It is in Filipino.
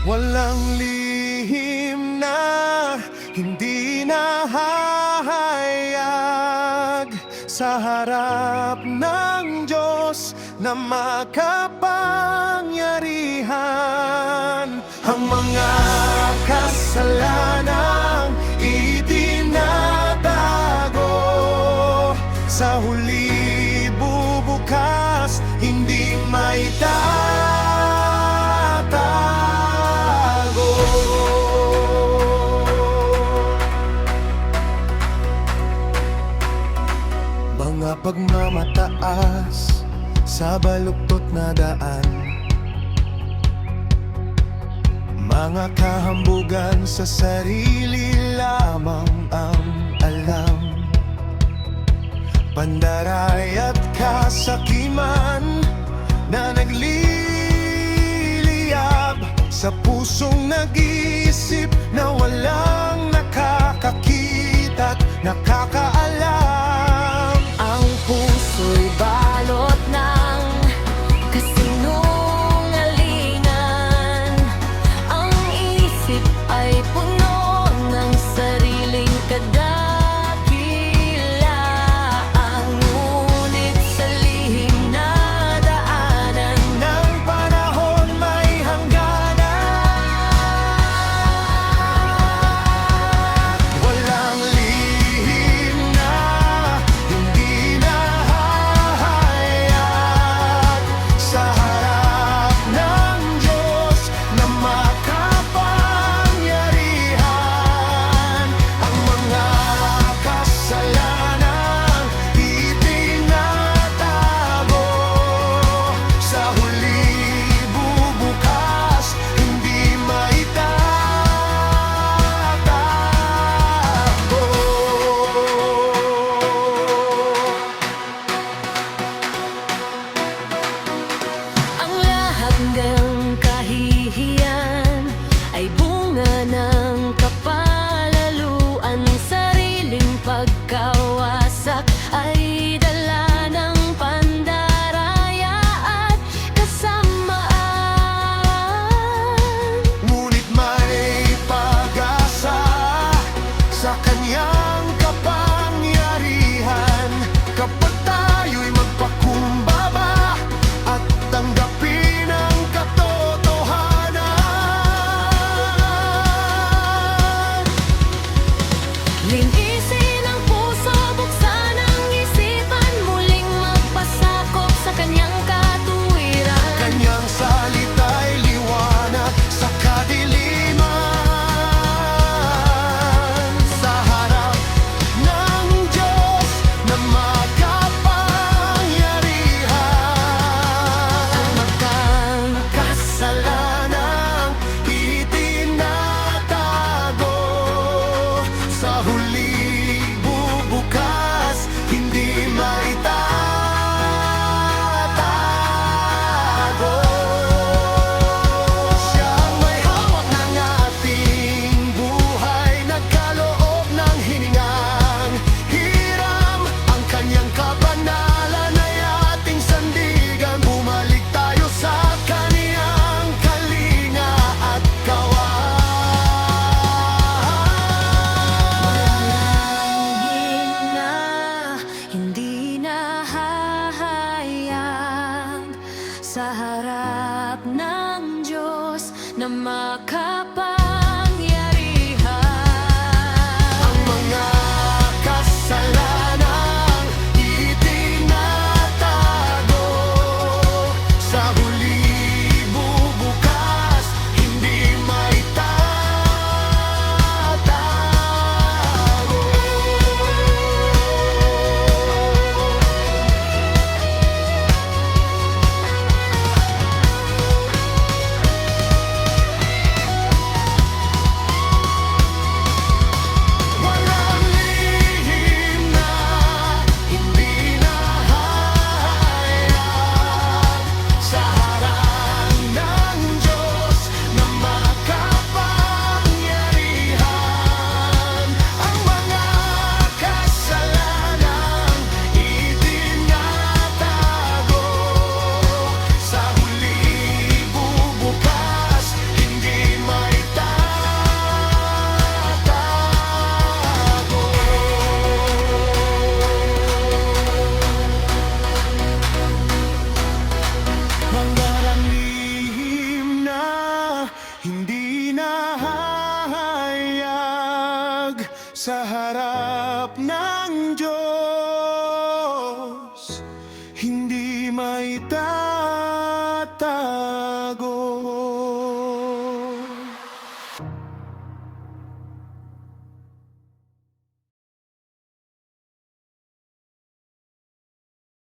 Walang lihim na hindi nahahayag sa harap ng Diyos na makapangyarihan. Ang mga kasalanang itinatago sa huli bubukas, hindi maitatago. Mga pagmamataas sa baluktot na daan, mga kahambugan sa sarili lamang ang alam, pandaray at kasakiman na nagliliyab sa pusong nag-iisip na walang nakakakita't nakakaalam. Ang puso'y balot ng kasinungalingan, ang isip ay puno ng sariling kadakilaan. Ngunit sa lihim na daanan ng panahon may hangganan. Walang lihim na hindi nahahayag sa harap ng Diyos na makapangyarihan. Ang mga kasalanang itinatago sa huli bubukas, hindi maitatago. ang lahat ng kahihiyan ay bunga ng kapalaluan. Sariling pagkawasak ay dala ng pandaraya at kasamaan. Ngunit may pag-asa sa kanyang kapangyarihan kapag tayo'y magpakumbaba at tanggapin ang katotohanan. Linisin ang puso, buksan ang isipan, muling magpasakop sa kanyang katuwiran. Kanyang salita'y liwanag sa kadiliman. Sa harap ng Diyos na makapangyarihan, Ang kasalanang itinatago sa huli bubukas, hindi maitatago. Siyang may hawak ng ating buhay, nagkaloob ng hiningang hiram. Ang kanyang kabanalan ay ating sandigan. Bumalik tayo sa kaniyang kalinga at lihim na hindi nahahayag sa harap ng Diyos na makapangyarihan. ang mga kasalanang itinatago sa huli bubukas, hindi maitatago. may tatago.